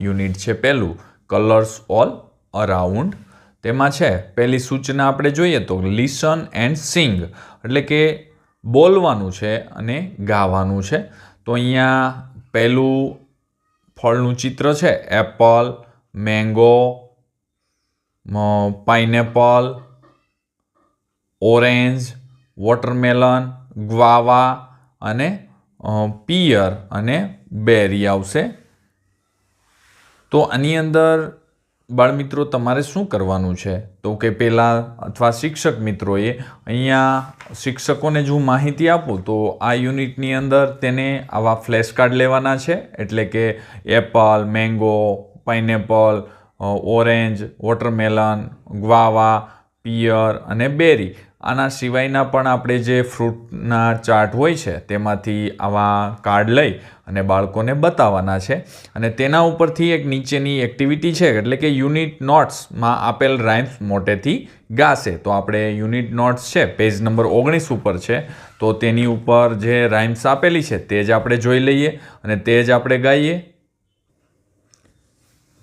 Unit છે પહેલું colours all around. તેમાં છે પહેલી સૂચના આપણે જોઈએ તો લિસન એન્ડ સિંગ, એટલે કે બોલવાનું છે અને ગાવાનું છે. તો અહીંયા પહેલું ફળનું ચિત્ર છે Apple, mango, pineapple, orange, watermelon, guava અને પિયર અને બેરી આવશે. તો આની અંદર બાળમિત્રો તમારે શું કરવાનું છે તો કે પહેલાં અથવા શિક્ષક મિત્રોએ અહીંયા શિક્ષકોને જો માહિતી આપું તો આ યુનિટની અંદર તેને આવા ફ્લેશ કાર્ડ લેવાના છે, એટલે કે Apple, mango, pineapple, orange, watermelon, guava, પિયર અને બેરી. આના સિવાયના પણ આપણે જે ફ્રૂટના ચાર્ટ હોય છે તેમાંથી આવા કાર્ડ લઈ અને બાળકોને બતાવવાના છે. અને તેના ઉપરથી એક નીચેની એક્ટિવિટી છે, એટલે કે યુનિટ નોટ્સમાં આપેલ રાઇમ્સ મોટેથી ગાશે. તો આપણે યુનિટ નોટ્સ છે પેજ નંબર 19 ઉપર છે, તો તેની ઉપર જે રાઇમ્સ આપેલી છે તે જ આપણે જોઈ લઈએ અને તે જ આપણે ગાઈએ.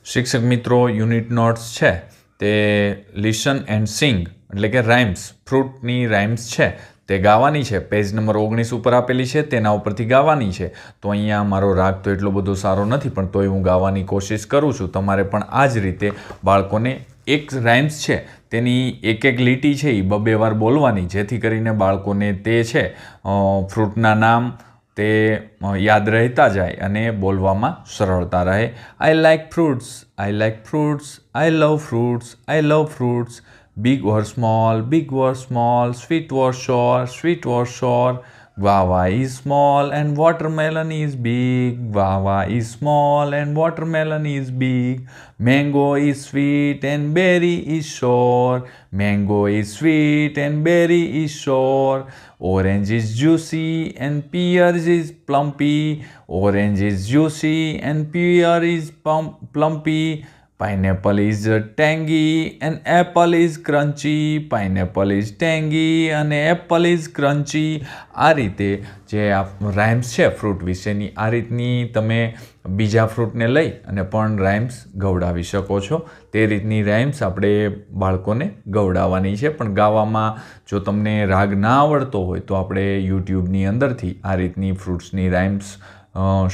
શિક્ષક મિત્રો, યુનિટ નોટ્સ છે તે લિસન એન્ડ સિંગ, એટલે કે રાઇમ્સ, ફ્રૂટની રાઇમ્સ છે તે ગાવાની છે. પેજ નંબર 19 ઉપર આપેલી છે, તેના ઉપરથી ગાવાની છે. તો અહીંયા મારો રાગ તો એટલો બધો સારો નથી, પણ તોય હું ગાવાની કોશિશ કરું છું. તમારે પણ આ જ રીતે બાળકોને એક રાઇમ્સ છે તેની એક એક લીટી છે એ 2 વાર બોલવાની, જેથી કરીને બાળકોને તે છે ફ્રૂટના નામ તે યાદ રહેતા જાય અને બોલવામાં સરળતા રહે. આઈ like fruits, I like fruits, I love fruits, I love fruits, big or small, big or small, sweet or sour, sweet or sour. Guava is small and watermelon is big. Guava is small and watermelon is big. Mango is sweet and berry is sour. Mango is sweet and berry is sour. Orange is juicy and pear is plumpy. Orange is juicy and pear is plumpy. Pineapple is tangy and apple is crunchy. Pineapple is tangy and apple is crunchy. આ રીતે જે rhymes છે fruit વિશેની, આ રીતની તમે બીજા ફ્રૂટને લઈ અને પણ રાઇમ્સ ગવડાવી શકો છો. તે રીતની રાઇમ્સ આપણે બાળકોને ગવડાવવાની છે. પણ ગાવામાં જો તમને રાગ ના આવડતો હોય તો આપણે યુટ્યુબની અંદરથી આ રીતની ફ્રૂટ્સની રાઇમ્સ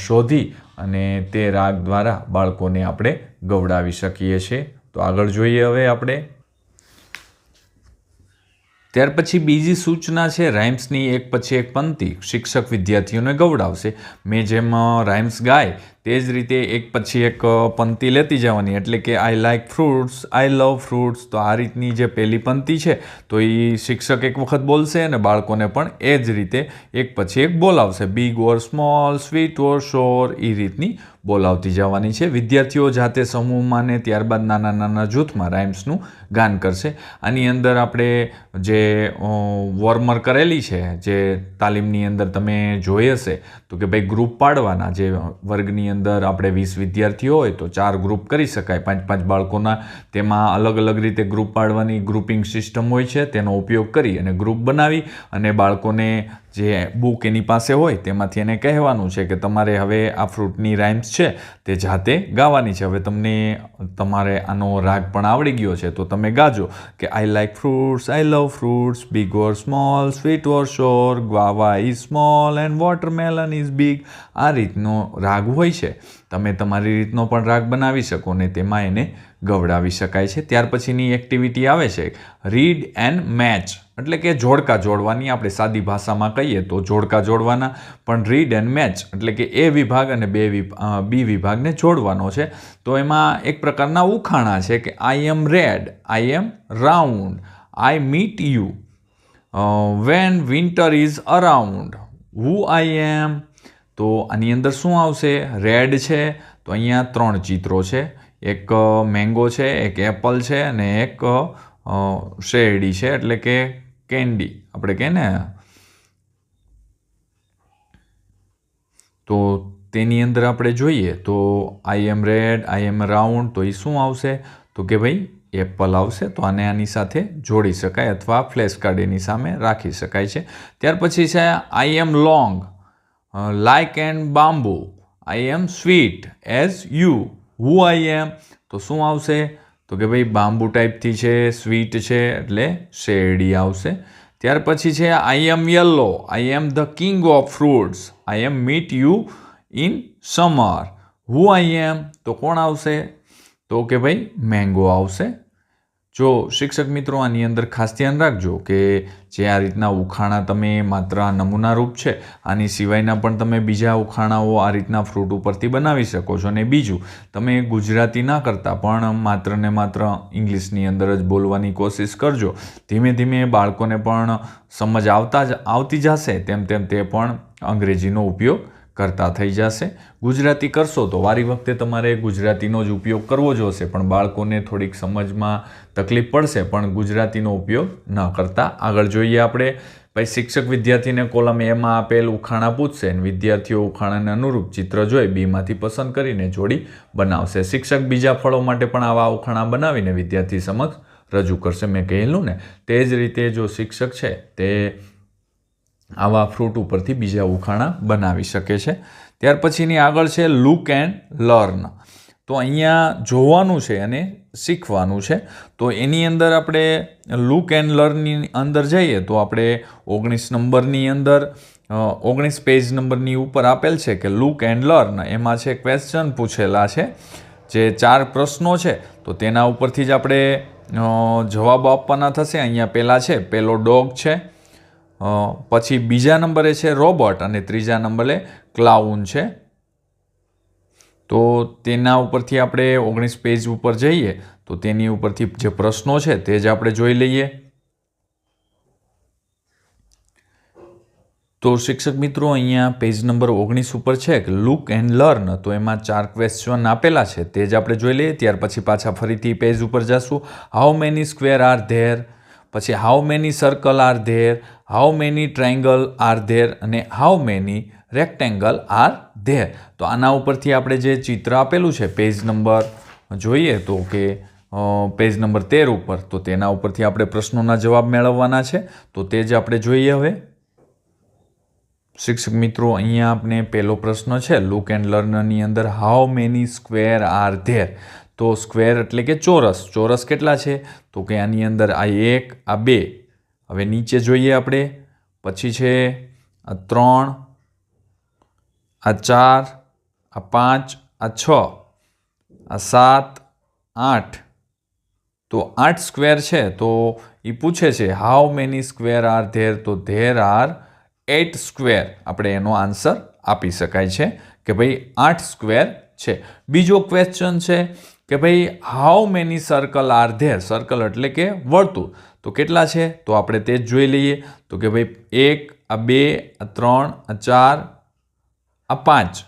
શોધી અને તે રાગ દ્વારા બાળકોને આપણે ગવડાવી શકીએ છીએ. તો આગળ જોઈએ હવે આપણે. ત્યાર પછી બીજી સૂચના છે રાઇમ્સની એક પછી એક પંક્તિ શિક્ષક વિદ્યાર્થીઓને ગવડાવશે. મેં જેમ રાઇમ્સ ગાય તે જ રીતે એક પછી એક પંક્તિ લેતી જવાની, એટલે કે I like fruits, I love fruits. તો આ રીતની જે પહેલી પંક્તિ છે તો એ શિક્ષક એક વખત બોલશે અને બાળકોને પણ એ જ રીતે એક પછી એક બોલાવશે. Big or small, sweet or સોર, એ રીતની બોલાવતી જવાની છે. વિદ્યાર્થીઓ જાતે સમૂહમાં ને ત્યારબાદ નાના નાના જૂથમાં રાઇમ્સનું ગાન કરશે. આની અંદર આપણે જે વોર્મર કરેલી છે, જે તાલીમની અંદર તમે જોઈ હશે, તો કે ભાઈ ગ્રુપ પાડવાના. જે વર્ગની અંદર આપણે 20 વિદ્યાર્થીઓ હોય તો 4 ગ્રુપ કરી શકાય 5-5 બાળકોના. તેમાં અલગ અલગ રીતે ગ્રુપ પાડવાની ગ્રુપિંગ સિસ્ટમ હોય છે, તેનો ઉપયોગ કરી અને ગ્રુપ બનાવી અને બાળકોને જે બુક એની પાસે હોય તેમાંથી એને કહેવાનું છે કે તમારે હવે આ ફ્રૂટની રાઇમ્સ છે તે જાતે ગાવાની છે. હવે તમને તમારે આનો રાગ પણ આવડી ગયો છે તો તમે ગાજો કે I like fruits, I love fruits, big or small, sweet or sour, guava is small and watermelon is big. આ રીતનો રાગ હોય છે. તમે તમારી રીતનો પણ રાગ બનાવી શકો ને તેમાં એને ગવડાવી શકાય છે. ત્યાર પછીની એક્ટિવિટી આવે છે રીડ એન્ડ મેચ, એટલે કે જોડકા જોડવાની. આપણે સાદી ભાષામાં કહીએ તો જોડકા જોડવાના, પણ રીડ એન્ડ મેચ એટલે કે એ વિભાગ અને બી વિભાગને જોડવાનો છે. તો એમાં એક પ્રકારના ઉખાણા છે કે I am red, I am round, I meet you when winter is around, who I am. તો આની અંદર શું આવશે? રેડ છે તો અહીંયા 3 ચિત્રો છે. એક મેંગો છે, એક એપલ છે અને એક શેરડી છે, એટલે કે કેન્ડી આપણે કહે ને. તો તેની અંદર આપણે જોઈએ તો આઈ am red, I am round, તો એ શું આવશે? તો કે ભાઈ એપલ આવશે. તો આને આની સાથે જોડી શકાય અથવા ફ્લેશ કાર્ડ એની સામે રાખી શકાય છે. ત્યાર પછી છે I am long like and bamboo, I am sweet as you, who I am તો શું આવશે? તો કે ભાઈ બાંબુ ટાઈપથી છે, સ્વીટ છે એટલે શેરડી આવશે. ત્યાર પછી છે I am yellow, I am the king of fruits, I am meet you in summer. Who I am તો કોણ આવશે? તો કે ભાઈ મેંગો આવશે. જો શિક્ષક મિત્રો આની અંદર ખાસ ધ્યાન રાખજો કે જે આ રીતના ઉખાણા તમે માત્ર આ નમૂનારૂપ છે, આની સિવાયના પણ તમે બીજા ઉખાણાઓ આ રીતના ફ્રૂટ ઉપરથી બનાવી શકો છો. અને બીજું, તમે ગુજરાતી ના કરતા પણ માત્ર ને માત્ર ઇંગ્લિશની અંદર જ બોલવાની કોશિશ કરજો. ધીમે ધીમે બાળકોને પણ સમજ આવતી જશે, તેમ તેમ તે પણ અંગ્રેજીનો ઉપયોગ કરતા થઈ જશે. ગુજરાતી કરશો તો વારી વખતે તમારે ગુજરાતીનો જ ઉપયોગ કરવો જોશે, પણ બાળકોને થોડીક સમજમાં તકલીફ પડશે, પણ ગુજરાતીનો ઉપયોગ ન કરતા આગળ જોઈએ આપણે. ભાઈ શિક્ષક વિદ્યાર્થીને કોલમ એમાં આપેલ ઉખાણા પૂછશે અને વિદ્યાર્થીઓ ઉખાણાને અનુરૂપ ચિત્ર જોઈ બીમાંથી પસંદ કરીને જોડી બનાવશે. શિક્ષક બીજા ફળો માટે પણ આવા ઉખાણા બનાવીને વિદ્યાર્થી સમક્ષ રજૂ કરશે. મેં કહેલું ને તે જ રીતે જો શિક્ષક છે તે આવા ફ્રૂટ ઉપરથી બીજા ઉખાણા બનાવી શકે છે. ત્યાર પછીની આગળ છે લુક એન્ડ લર્ન. તો અહીંયા જોવાનું છે અને શીખવાનું છે. તો એની અંદર આપણે લુક એન્ડ લર્નની અંદર જઈએ તો આપણે 19 નંબરની અંદર 19 પેજ નંબરની ઉપર આપેલ છે કે લુક એન્ડ લર્ન. એમાં છે ક્વેશ્ચન પૂછેલા છે, જે 4 પ્રશ્નો છે. તો તેના ઉપરથી જ આપણે જવાબ આપવાના થશે. અહીંયા પહેલો ડોગ છે, પછી બીજા નંબરે છે રોબોટ અને ત્રીજા નંબરે ક્લાઉન છે. તો તેના ઉપરથી આપણે 19 પેજ ઉપર જઈએ તો તેની ઉપરથી જે પ્રશ્નો છે તે જ આપણે જોઈ લઈએ. તો શિક્ષક મિત્રો અહીંયા પેજ નંબર 19 ઉપર છે કે લુક એન્ડ લર્ન. તો એમાં 4 ક્વેશ્ચન આપેલા છે તે જ આપણે જોઈ લઈએ. ત્યાર પછી પાછા ફરીથી પેજ ઉપર જશું. How many square are there, પછી how many circle are there, how many triangle are there અને how many rectangle are there. તો આના ઉપરથી આપણે જે ચિત્ર આપેલું છે પેજ નંબર જોઈએ તો કે પેજ નંબર 13 ઉપર, તો તેના ઉપરથી આપણે પ્રશ્નોના જવાબ મેળવવાના છે. તો તે જ આપણે જોઈએ. હવે શિક્ષક મિત્રો અહીંયા આપણે પહેલો પ્રશ્ન છે લુક એન્ડ લર્નની અંદર how many square are there. તો સ્ક્વેર એટલે કે ચોરસ. ચોરસ કેટલા છે? તો કે આની અંદર આ 1, આ 2. હવે નીચે જોઈએ આપણે. પછી છે આ 3, આ 4, આ 5, આ 6, આ 7, 8. તો 8 સ્ક્વેર છે. તો એ પૂછે છે how many square are there. તો ધેર આર 8 સ્ક્વેર. આપણે એનો આન્સર આપી શકાય છે કે ભાઈ 8 સ્ક્વેર છે. બીજો ક્વેશ્ચન છે કે ભાઈ how many circle are there. Circle એટલે કે વર્તુળ. તો કેટલા છે? તો આપણે તે જ જોઈ લઈએ. તો કે ભાઈ 1, આ 2, આ 3, આ 4, આ 5.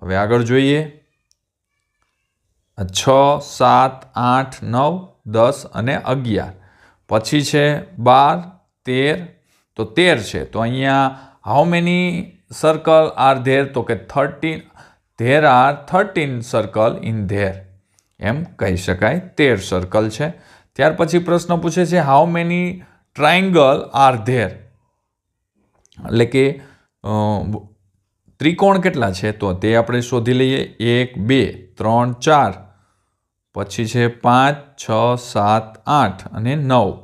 હવે આગળ જોઈએ. આ 6, 7, 8, 9, 10 અને 11. પછી છે 12, 13. તો 13 છે. તો અહીંયા how many circle are there. તો કે 13. There are 13 circle in there. એમ કહી શકાય. 13 સર્કલ છે. ત્યાર પછી પ્રશ્ન પૂછે છે how many triangle are there. એટલે કે ત્રિકોણ કેટલા છે? તો તે આપણે શોધી લઈએ. 1, 2, 3, 4. પછી છે 5, 6, 7, 8 અને 9.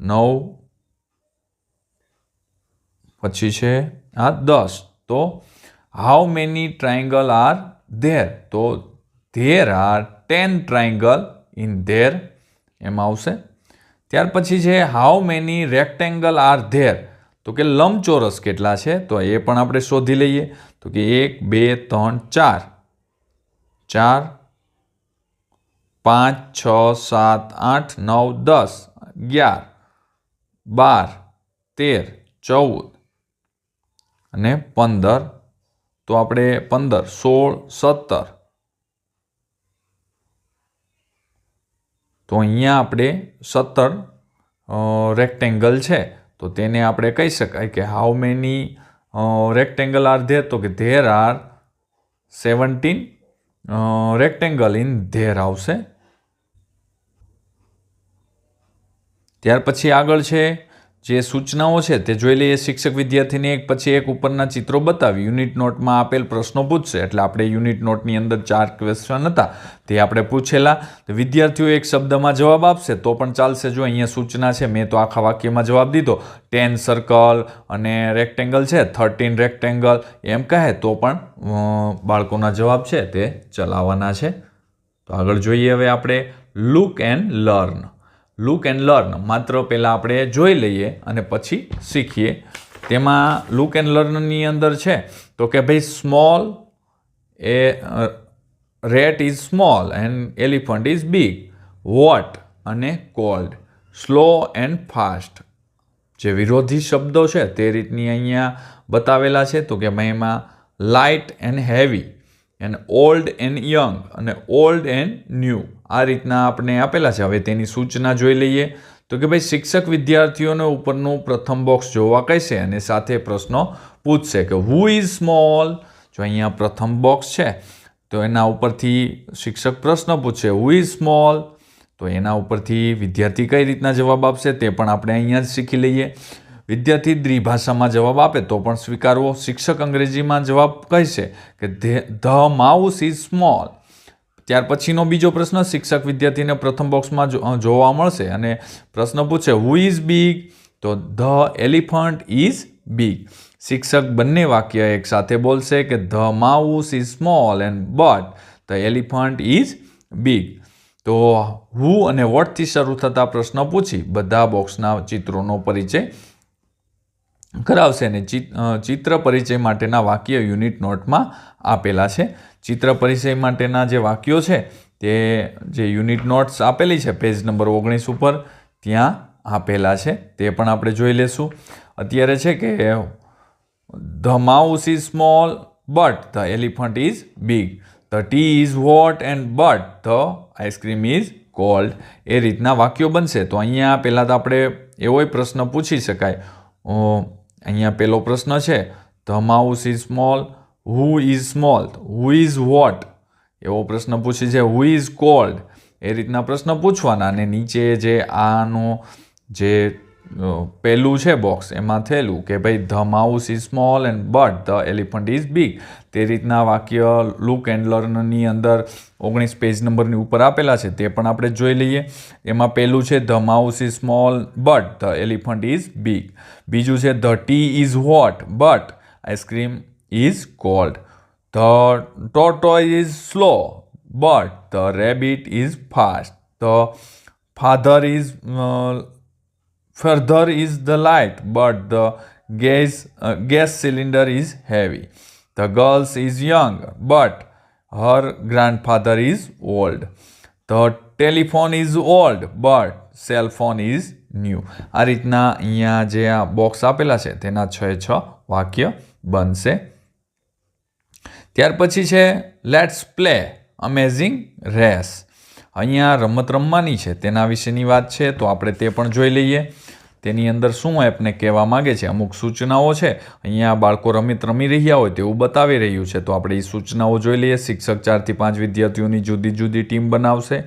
9 પછી છે આ 10. તો how many triangle are there. તો there are 10 triangle in there. એમ આવશે. ત્યાર પછી છે how many rectangle are there. તો કે લંબચોરસ કેટલા છે? તો એ પણ આપણે શોધી લઈએ. તો કે 1, 2, 3, 4. 4, 5, 6, 7, 8, 9, 10, 11, 12, 13, 14 અને 15. તો આપણે 15, 16, 17. તો અહીંયા આપણે 17 રેક્ટેંગલ છે. તો તેને આપણે કહી શકાય કે how many rectangle are there. તો કે there are 17 rectangle in their આવશે. ત્યાર પછી આગળ છે જે સૂચનાઓ છે તે જોઈ લઈએ. શિક્ષક વિદ્યાર્થીને એક પછી એક ઉપરના ચિત્રો બતાવી યુનિટ નોટમાં આપેલ પ્રશ્નો પૂછશે. એટલે આપણે યુનિટ નોટની અંદર 4 ક્વેશ્ચન હતા તે આપણે પૂછેલા. તો વિદ્યાર્થીઓ એક શબ્દમાં જવાબ આપશે તો પણ ચાલશે. જો અહીંયા સૂચના છે, મેં તો આખા વાક્યમાં જવાબ દીધો. 10 સર્કલ અને રેક્ટેંગલ છે 13 રેક્ટેંગલ એમ કહે તો પણ બાળકોના જવાબ છે તે ચલાવવાના છે. તો આગળ જોઈએ હવે આપણે look and learn. Look and learn માત્ર પહેલાં આપણે જોઈ લઈએ અને પછી શીખીએ. તેમાં લુક એન્ડ લર્નની અંદર છે તો કે ભાઈ small a rat is small and elephant is big. Hot અને કોલ્ડ. Slow and fast. જે વિરોધી શબ્દો છે તે રીતની અહીંયા બતાવેલા છે. તો કે ભાઈ એમાં light and heavy and old and young અને ઓલ્ડ એન્ડ ન્યૂ આ રીતના આપણે આપેલા છે. હવે તેની સૂચના જોઈ લઈએ. તો કે ભાઈ શિક્ષક વિદ્યાર્થીઓને ઉપરનું પ્રથમ બોક્સ જોવા કહેશે અને સાથે પ્રશ્નો પૂછશે કે હુ ઇઝ સ્મોલ. જો અહીંયા પ્રથમ બોક્સ છે તો એના ઉપરથી શિક્ષક પ્રશ્ન પૂછશે હુ ઇઝ સ્મોલ. તો એના ઉપરથી વિદ્યાર્થી કઈ રીતના જવાબ આપશે તે પણ આપણે અહીંયા જ શીખી લઈએ. વિદ્યાર્થી દ્વિભાષામાં જવાબ આપે તો પણ સ્વીકારવો. શિક્ષક અંગ્રેજીમાં જવાબ કહેશે કે ધ માઉસ ઇઝ સ્મોલ. ત્યાર પછીનો બીજો પ્રશ્ન શિક્ષક વિદ્યાર્થીને પ્રથમ બોક્સમાં જોવા મળશે અને પ્રશ્ન પૂછે હુ ઇઝ બિગ. તો ધ એલિફન્ટ ઇઝ બિગ. શિક્ષક બંને વાક્ય એક સાથે બોલશે કે the mouse is small and but the elephant is big. તો હુ અને વોટથી શરૂ થતા પ્રશ્ન પૂછી બધા બોક્સના ચિત્રોનો પરિચય કરાવશે અને ચિત્ર પરિચય માટેના વાક્ય યુનિટ નોટમાં આપેલા છે. ચિત્ર પરિચય માટેના જે વાક્યો છે તે જે યુનિટ નોટ્સ આપેલી છે પેજ નંબર 19 ઉપર ત્યાં આપેલા છે. તે પણ આપણે જોઈ લેશું. અત્યારે છે કે the mouse is small but the elephant is big. The tea is hot and but the ice cream is cold. એ રીતના વાક્યો બનશે. તો અહીંયા પહેલાં તો આપણે એવો પ્રશ્ન પૂછી શકાય. અહીંયા પહેલો પ્રશ્ન છે the mouse is small. Who is small. Who is what એવો પ્રશ્ન પૂછી છે. હુ ઇઝ કોલ્ડ એ રીતના પ્રશ્ન પૂછવાના અને નીચે જે આનો જે પહેલું છે બોક્સ એમાં થયેલું કે ભાઈ the mouse is small and but the elephant is big. તે રીતના વાક્ય લુક એન્ડ લર્નની અંદર 19 પેજ નંબરની ઉપર આપેલા છે તે પણ આપણે જોઈ લઈએ. એમાં પહેલું છે the mouse is small but the elephant is big. બીજું છે the tea is hot but ice cream is cold. The tortoise is slow but the rabbit is fast. The father is further is the light but the gas cylinder is heavy. The girl is young but her grandfather is old. The telephone is old but cell phone is new. આ રીતના અહીંયા જે આ box આપેલા છે તેના 6 વાક્ય બનશે. ત્યાર પછી છે લેટ્સ પ્લે અમેઝિંગ રેસ. અહીંયા રમત રમવાની છે તેના વિશેની વાત છે તો આપણે તે પણ જોઈ લઈએ. તેની અંદર શું એપને કહેવા માગે છે. અમુક સૂચનાઓ છે. અહીંયા બાળકો રમત રમી રહ્યા હોય તેવું બતાવી રહ્યું છે તો આપણે એ સૂચનાઓ જોઈ લઈએ. શિક્ષક 4 થી 5 વિદ્યાર્થીઓની જુદી જુદી ટીમ બનાવશે.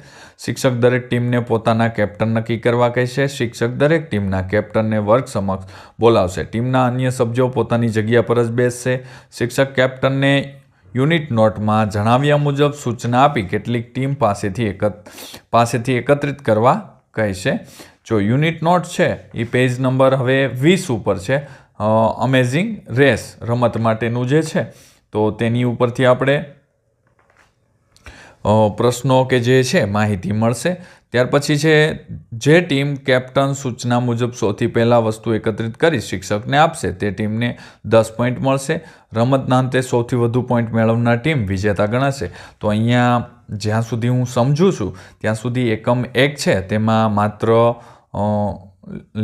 શિક્ષક દરેક ટીમને પોતાના કેપ્ટન નક્કી કરવા કહેશે. શિક્ષક દરેક ટીમના કેપ્ટનને વર્ગ સમક્ષ બોલાવશે. ટીમના અન્ય સભ્યો પોતાની જગ્યા પર જ બેસશે. શિક્ષક કેપ્ટનને યુનિટ નોટમાં જણાવ્યા મુજબ સૂચના આપી કેટલીક ટીમ પાસેથી એકત્રિત કરવા કહેશે. જો યુનિટ નોટ છે એ પેજ નંબર હવે 20 ઉપર છે. અમેઝિંગ રેસ રમત માટેનું જે છે તો તેની ઉપરથી આપણે પ્રશ્નો કે જે છે માહિતી મળશે. ત્યાર પછી છે જે ટીમ કેપ્ટન સૂચના મુજબ સૌથી પહેલાં વસ્તુ એકત્રિત કરી શિક્ષકને આપશે તે ટીમને 10 પોઈન્ટ મળશે. રમતના અંતે સૌથી વધુ પોઈન્ટ મેળવનાર ટીમ વિજેતા ગણાશે. તો અહીંયા જ્યાં સુધી હું સમજું છું ત્યાં સુધી એકમ 1 છે તેમાં માત્ર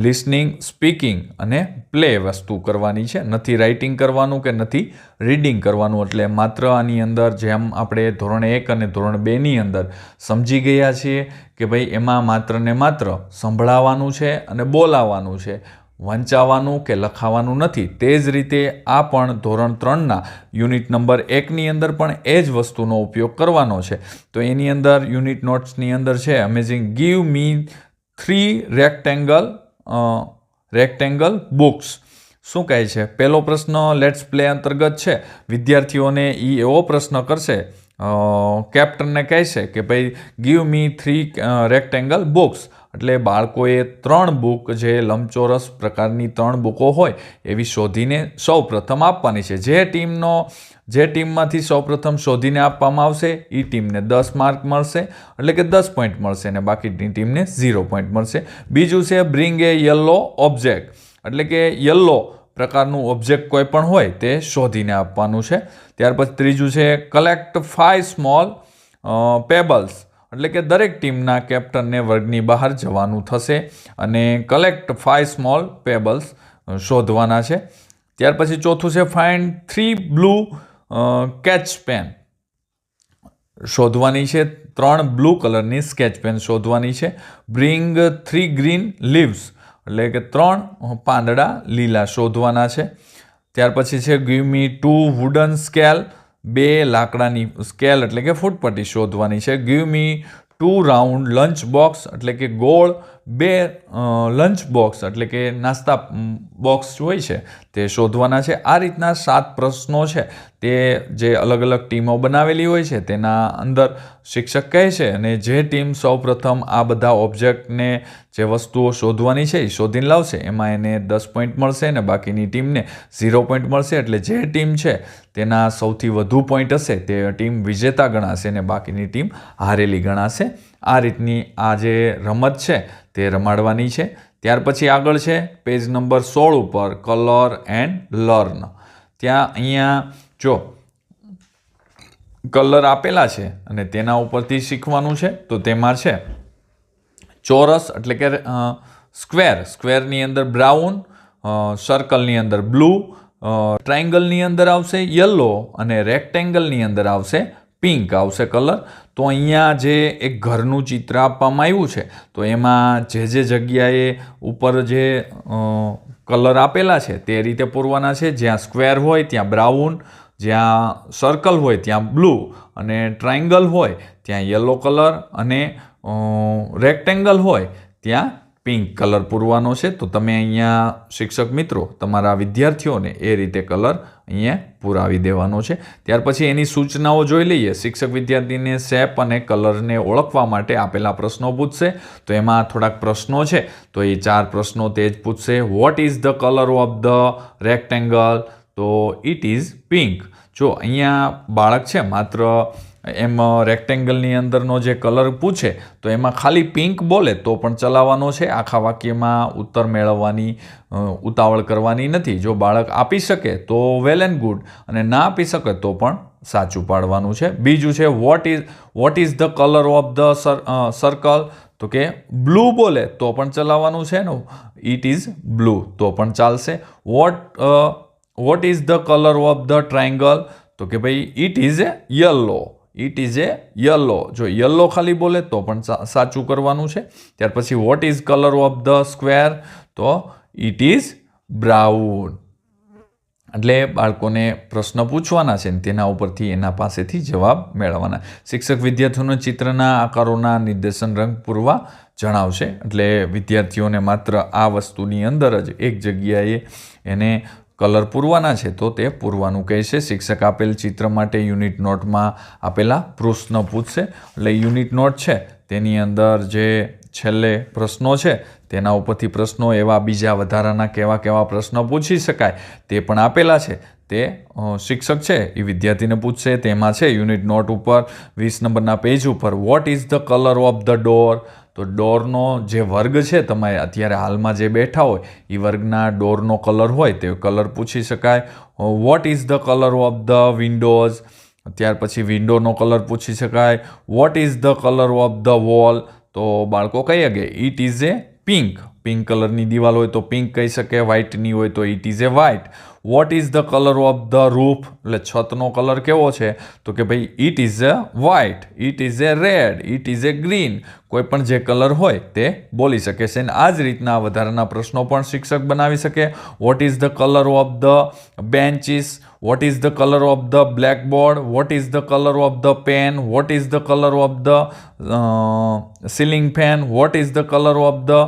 લિસનિંગ, સ્પીકિંગ અને પ્લે વસ્તુ કરવાની છે. નથી રાઇટિંગ કરવાનું કે નથી રીડિંગ કરવાનું. એટલે માત્ર આની અંદર જેમ આપણે ધોરણ 1 અને ધોરણ 2ની અંદર સમજી ગયા છીએ કે ભાઈ એમાં માત્ર ને માત્ર સંભળાવવાનું છે અને બોલાવવાનું છે, વંચાવવાનું કે લખાવાનું નથી. તે જ રીતે આ પણ ધોરણ 3ના યુનિટ નંબર 1ની અંદર પણ એ જ વસ્તુનો ઉપયોગ કરવાનો છે. તો એની અંદર યુનિટ નોટ્સની અંદર છે amazing give me 3 rectangle rectangle books. શું કહે છે? પહેલો પ્રશ્ન લેટ્સ પ્લે અંતર્ગત છે. વિદ્યાર્થીઓને એવો પ્રશ્ન કરશે, કેપ્ટનને કહેશે કે ભાઈ ગીવ મી 3 રેક્ટેંગલ બુક્સ. એટલે બાળકોએ 3 બુક, જે લંબચોરસ પ્રકારની 3 બુકો હોય એવી શોધીને સૌ પ્રથમ આપવાની છે. જે ટીમમાંથી સૌપ્રથમ શોધીને આપવામાં આવશે એ ટીમને 10 માર્ક મળશે, એટલે કે 10 પોઈન્ટ મળશે, અને બાકીની ટીમને 0 પોઈન્ટ મળશે. બીજું છે બ્રિંગ એ યલો ઓબ્જેક્ટ, એટલે કે યલો પ્રકારનું ઓબ્જેક્ટ કોઈ પણ હોય તે શોધીને આપવાનું છે. ત્યાર પછી ત્રીજું છે કલેક્ટ 5 સ્મોલ પેબલ્સ, એટલે કે દરેક ટીમના કેપ્ટનને વર્ગની બહાર જવાનું થશે અને કલેક્ટ 5 સ્મોલ પેબલ્સ શોધવાના છે. ત્યાર પછી ચોથું છે ફાઇન્ડ 3 બ્લુ કેચ પેન શોધવાની છે. 3 બ્લુ કલરની સ્કેચ પેન શોધવાની છે. બ્રિંગ 3 ગ્રીન લીવ્સ, એટલે કે 3 પાંદડા લીલા શોધવાના છે. ત્યાર પછી છે ગીવ મી 2 વુડન સ્કેલ, 2 લાકડાની સ્કેલ એટલે કે ફૂટપટ્ટી શોધવાની છે. Give me 2 round lunch box, એટલે કે ગોળ 2 લંચ બોક્સ, એટલે કે નાસ્તા બોક્સ હોય છે તે શોધવાના છે. આ રીતના 7 પ્રશ્નો છે તે જે અલગ અલગ ટીમો બનાવેલી હોય છે તેના અંદર શિક્ષક કહે છે, અને જે ટીમ સૌપ્રથમ આ બધા ઓબ્જેક્ટને, જે વસ્તુઓ શોધવાની છે એ શોધીને લાવશે એમાં એને 10 પોઈન્ટ મળશે, અને બાકીની ટીમને 0 પોઈન્ટ મળશે. એટલે જે ટીમ છે તેના સૌથી વધુ પોઈન્ટ હશે તે ટીમ વિજેતા ગણાશે, અને બાકીની ટીમ હારેલી ગણાશે. આ રીતની આ જે રમત છે તે રમાડવાની છે. ત્યાર પછી આગળ છે પેજ નંબર 16 ઉપર કલર એન્ડ લર્ન. ત્યાં અહીંયા જો કલર આપેલા છે અને તેના ઉપરથી શીખવાનું છે. તો તેમાં છે ચોરસ, એટલે કે સ્ક્વેરની અંદર બ્રાઉન, સર્કલની અંદર બ્લુ, ટ્રાયંગલની અંદર આવશે યલો, અને રેક્ટેંગલની અંદર આવશે પિંક આવશે કલર. તો અહીંયા જે એક ઘરનું ચિત્ર આપવામાં આવ્યું છે તો એમાં જે જગ્યાએ ઉપર જે કલર આપેલા છે તે રીતે પૂરવાના છે. જ્યાં સ્ક્વેર હોય ત્યાં બ્રાઉન, જ્યાં સર્કલ હોય ત્યાં બ્લુ, અને ટ્રાયંગલ હોય ત્યાં યલો કલર, અને રેક્ટેંગલ હોય ત્યાં પિંક કલર પૂરવાનો છે. તો તમે અહીંયા શિક્ષક મિત્રો તમારા વિદ્યાર્થીઓને એ રીતે કલર અહીંયા પુરાવી દેવાનો છે. ત્યાર પછી એની સૂચનાઓ જોઈ લઈએ. શિક્ષક વિદ્યાર્થીને શેપ અને કલરને ઓળખવા માટે આપેલા પ્રશ્નો પૂછશે. તો એમાં થોડાક પ્રશ્નો છે, તો એ 4 પ્રશ્નો તે જ પૂછશે. Vote is the colour of the rectangle? તો ઇટ ઇઝ પિંક. જો અહીંયા બાળક છે માત્ર એમ રેક્ટેંગલની અંદરનો જે કલર પૂછે તો એમાં ખાલી પિંક બોલે તો પણ ચલાવવાનો છે. આખા વાક્યમાં ઉત્તર મેળવવાની ઉતાવળ કરવાની નથી. જો બાળક આપી શકે તો વેલ એન્ડ ગુડ, અને ના આપી શકે તો પણ સાચું પાડવાનું છે. બીજું છે vote is the colour of the circle? તો કે બ્લુ બોલે તો પણ ચલાવવાનું છે ને, ઇટ ઇઝ બ્લુ તો પણ ચાલશે. Vote is the colour of the triangle? તો કે ભાઈ it is A yellow. It is A yellow. જો યલો ખાલી બોલે તો પણ સાચું કરવાનું છે. ત્યાર પછી what is colour of the square? તો ઇટ ઇઝ બ્રાઉન. એટલે બાળકોને પ્રશ્ન પૂછવાના છે ને તેના ઉપરથી એના પાસેથી જવાબ મેળવવાના. શિક્ષક વિદ્યાર્થીઓને ચિત્રના આકારોના નિર્દેશન રંગ પૂરવા જણાવશે. એટલે વિદ્યાર્થીઓને માત્ર આ વસ્તુની અંદર જ એક જગ્યાએ એને કલર પૂરવાના છે તો તે પૂરવાનું કહેશે. શિક્ષક આપેલ ચિત્ર માટે યુનિટ નોટમાં આપેલા પ્રશ્ન પૂછશે. એટલે યુનિટ નોટ છે તેની અંદર જે છેલ્લે પ્રશ્નો છે તેના ઉપરથી પ્રશ્નો એવા બીજા વધારાના કેવા પ્રશ્નો પૂછી શકાય તે પણ આપેલા છે. તે શિક્ષક છે એ વિદ્યાર્થીને પૂછશે. તેમાં છે યુનિટ નોટ ઉપર 20 નંબરના પેજ ઉપર vote is the colour of the door? તો ડોરનો જે વર્ગ છે, તમે અત્યારે હાલમાં જે બેઠા હોય એ વર્ગના ડોરનો કલર હોય તે કલર પૂછી શકાય. Vote is the colour of the Windows? ત્યાર પછી વિન્ડોનો કલર પૂછી શકાય. Vote is the colour of the wall? તો બાળકો કહી શકે it is A pink. Pink કલરની દિવાલ હોય તો પિંક કહી શકે. વ્હાઇટની હોય તો it is A white. Vote is the colour of the roof? એટલે છતનો કલર કેવો છે? તો કે ભાઈ it is A white, it is A red, it is A green. કોઈ પણ જે કલર હોય તે બોલી શકે છે. અને આ જ રીતના વધારાના પ્રશ્નો પણ શિક્ષક બનાવી શકે. What is the colour of the benches? What is the colour of the blackboard, what is the colour of the pen, what is the colour of the ceiling fan, what is the colour of the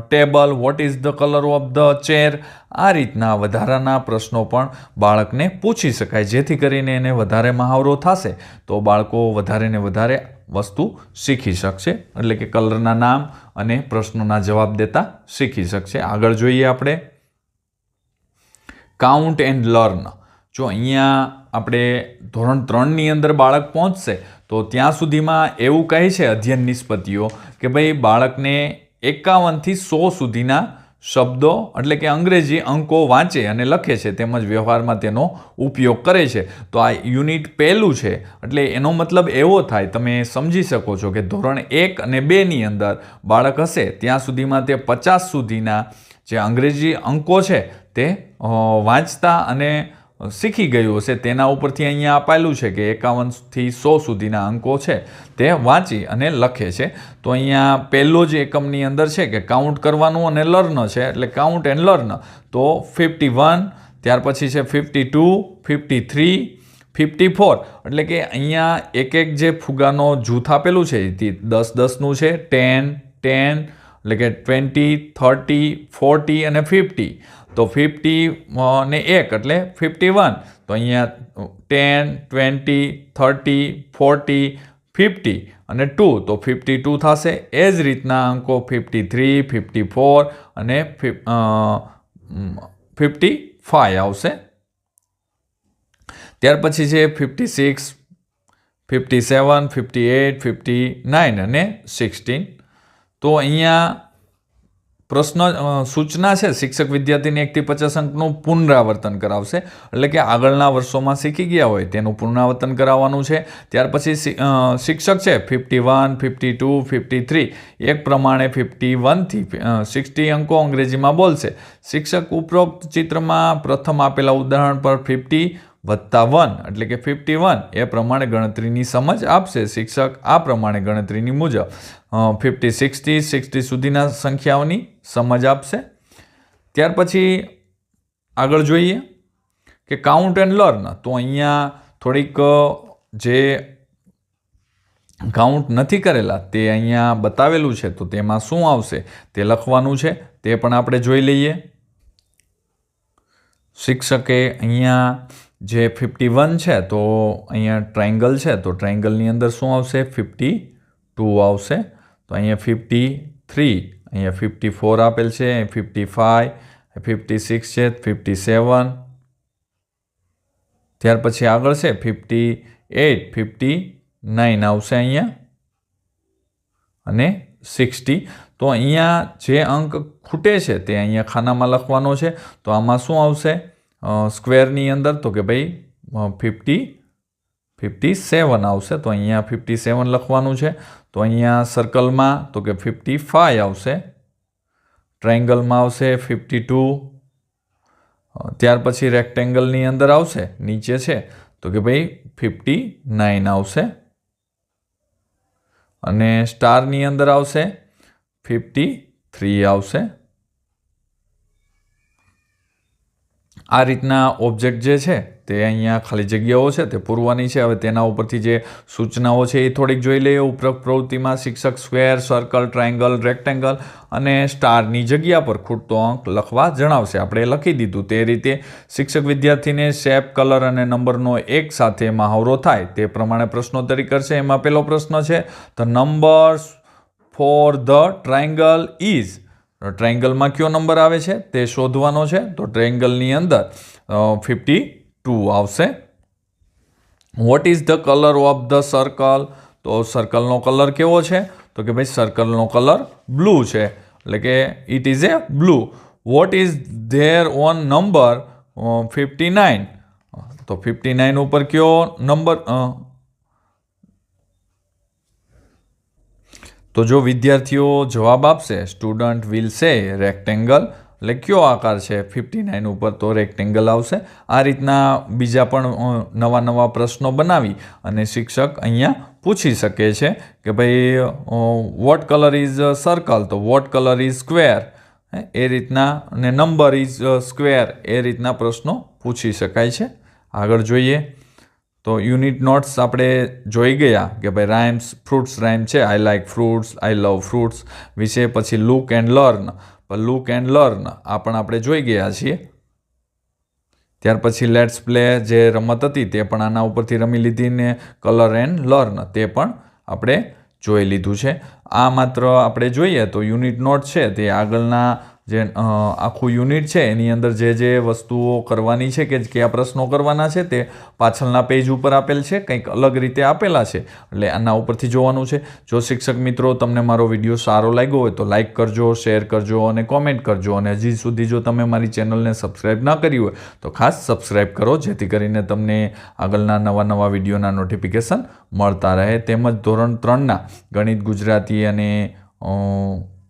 table, what is the colour of the chair. આ રીતના વધારાના પ્રશ્નો પણ બાળકને પૂછી શકાય, જેથી કરીને એને વધારે મહાવરો થશે તો બાળકો વધારે ને વધારે વસ્તુ શીખી શકશે, એટલે કે કલરના નામ અને પ્રશ્નોના જવાબ દેતા શીખી શકશે. આગળ જોઈએ આપણે કાઉન્ટ એન્ડ લર્ન. જો અહીંયા આપણે ધોરણ 3ની અંદર બાળક પહોંચશે તો ત્યાં સુધીમાં એવું કહે છે અધ્યયન નિષ્પત્તિઓ કે ભાઈ બાળકને 51 થી 100 સુધીના શબ્દો એટલે કે અંગ્રેજી અંકો વાંચે અને લખે છે તેમજ વ્યવહારમાં તેનો ઉપયોગ કરે છે. તો આ યુનિટ પહેલું છે, એટલે એનો મતલબ એવો થાય, તમે સમજી શકો છો કે ધોરણ 1 અને 2ની અંદર બાળક હશે ત્યાં સુધીમાં તે 50 સુધીના જે અંગ્રેજી અંકો છે તે વાંચતા અને શીખી ગયું હશે. તેના ઉપરથી અહીંયા આપેલું છે કે 51 થી 100 સુધીના અંકો છે તે વાંચી અને લખે છે. તો અહીંયા પહેલો જ એકમની અંદર છે કે કાઉન્ટ કરવાનું અને લર્ન છે, એટલે કાઉન્ટ એન્ડ લર્ન. તો 51, ત્યાર પછી છે 52, 53, 54, એટલે કે અહીંયા એક જે ફુગાનો જૂથ આપેલું છે તે 10-10નું છે, 10, 10, એટલે કે 20, 30, 40 અને 50. તો 50 ને 1 એટલે 51. તો અહીંયા 10, 20, 30, 40, 50 અને 2 તો 52 થશે. એ જ રીતના અંકો 53, 54 અને 55 આવશે. ત્યાર પછી છે 56, 57, 58, 59 અને 16. તો અહીંયા પ્રશ્ન સૂચના છે શિક્ષક વિદ્યાર્થીને 1 થી 50 અંકનું પુનરાવર્તન કરાવશે, એટલે કે આગળના વર્ષોમાં શીખી ગયા હોય તેનું પુનરાવર્તન કરાવવાનું છે. ત્યાર પછી શિક્ષક છે 51, 52, 53 એક પ્રમાણે 51 થી 60 અંકો અંગ્રેજીમાં બોલશે. શિક્ષક ઉપરોક્ત ચિત્રમાં પ્રથમ આપેલા ઉદાહરણ પર 50 વત્તા 1 એટલે કે 51 એ પ્રમાણે ગણતરીની સમજ આપશે. શિક્ષક આ પ્રમાણે ગણતરીની મુજબ 50, 60 સુધીના સંખ્યાઓની સમજ આપશે. ત્યાર પછી આગળ જોઈએ કે કાઉન્ટ એન્ડ લર્ન. તો અહીંયા થોડીક જે કાઉન્ટ નથી કરેલા તે અહીંયા બતાવેલું છે, તો તેમાં શું આવશે તે લખવાનું છે, તે પણ આપણે જોઈ લઈએ. શિક્ષકે અહીંયા જે 51 છે તો અહીંયા ટ્રાયંગલ છે, તો ટ્રાયંગલની અંદર શું આવશે 52 આવશે. તો અહીંયા 53, અહીંયા 54 આપેલ છે, 55, 56 છે, 57. ત્યાર પછી આગળ છે 58, 59 આવશે અહીંયા અને 60. તો અહીંયા જે અંક ખૂટે છે તે અહીંયા ખાનામાં લખવાનો છે. તો આમાં શું આવશે સ્ક્વેરની અંદર, તો કે ભાઈ 57 આવશે. તો અહીંયા 57 લખવાનું છે. તો અહીંયા સર્કલમાં તો કે 55 આવશે, ટ્રાયંગલમાં આવશે 52. ત્યાર પછી રેક્ટેંગલની અંદર આવશે નીચે છે તો કે ભાઈ 59 આવશે અને સ્ટારની અંદર આવશે 53 આવશે. આ રીતના ઓબ્જેક્ટ જે છે તે અહીંયા ખાલી જગ્યાઓ છે તે પૂરવાની છે. હવે તેના ઉપરથી જે સૂચનાઓ છે એ થોડીક જોઈ લઈએ. ઉપરોક્ત પ્રવૃત્તિમાં શિક્ષક સ્ક્વેર, સર્કલ, ટ્રાયંગલ, રેક્ટેંગલ અને સ્ટારની જગ્યા પર ખૂટતો અંક લખવા જણાવશે. આપણે લખી દીધું તે રીતે શિક્ષક વિદ્યાર્થીને શેપ, કલર અને નંબરનો એક સાથે મહાવરો થાય તે પ્રમાણે પ્રશ્નોત્તરી કરશે. એમાં પહેલો પ્રશ્ન છે the numbers for the triangle is. ટ્રાયંગલમાં કયો નંબર આવે છે તે શોધવાનો છે. તો ટ્રાયંગલની અંદર 52 આવશે. Vote is the colour of the circle. તો સર્કલનો કલર કેવો છે તો કે ભાઈ સર્કલનો કલર બ્લુ છે, એટલે કે it is A blue. What is there on number 59. તો 59 ઉપર કયો નંબર. તો જો વિદ્યાર્થીઓ જવાબ આપશે સ્ટુડન્ટ વિલ સે રેક્ટેંગલ, એટલે કયો આકાર છે 59 ઉપર, તો રેક્ટેંગલ આવશે. આ રીતના બીજા પણ નવા નવા પ્રશ્નો બનાવી અને શિક્ષક અહીંયા પૂછી શકે છે કે ભાઈ વોટ કલર ઇઝ સર્કલ, તો વોટ કલર ઇઝ સ્ક્વેર, એ રીતના, અને નંબર ઇઝ સ્ક્વેર એ રીતના પ્રશ્નો પૂછી શકાય છે. આગળ જોઈએ તો યુનિટ નોટ્સ આપણે જોઈ ગયા કે ભાઈ રાઇમ્સ, ફ્રૂટ્સ રાઇમ છે, આઈ like fruits, I love fruits વિશે. પછી look and learn, look and learn આ પણ આપણે જોઈ ગયા છીએ. ત્યાર પછી લેટ્સ પ્લે જે રમત હતી તે પણ આના ઉપરથી રમી લીધી, ને કલર એન્ડ લર્ન તે પણ આપણે જોઈ લીધું છે. આ માત્ર આપણે જોઈએ તો યુનિટ નોટ છે તે આગળના જે આખું યુનિટ છે એની અંદર જે વસ્તુઓ કરવાની છે કે કયા પ્રશ્નો કરવાના છે તે પાછળના પેજ ઉપર આપેલ છે, કંઈક અલગ રીતે આપેલા છે, એટલે આના ઉપરથી જોવાનું છે. જો શિક્ષક મિત્રો તમને મારો વિડીયો સારો લાગ્યો હોય તો લાઇક કરજો, શેર કરજો અને કોમેન્ટ કરજો. અને હજી સુધી જો તમે મારી ચેનલને સબસ્ક્રાઈબ ના કરી હોય તો ખાસ સબસ્ક્રાઈબ કરો, જેથી કરીને તમને આગળના નવા વિડીયોના નોટિફિકેશન મળતા રહે. તેમજ ધોરણ 3ના ગણિત, ગુજરાતી અને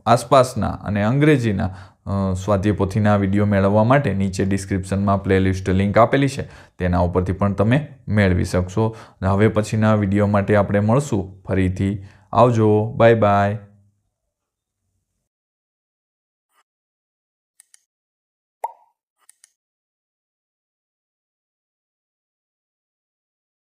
આસપાસના અને અંગ્રેજીના સ્વાધ્યાય પોથીના વિડીયો મેળવવા માટે નીચે ડિસ્ક્રિપ્શનમાં પ્લેલિસ્ટ લિંક આપેલી છે, તેના ઉપરથી પણ તમે મેળવી શકશો. હવે પછીના વિડીયો માટે આપણે મળશું ફરીથી. આવજો, બાય બાય.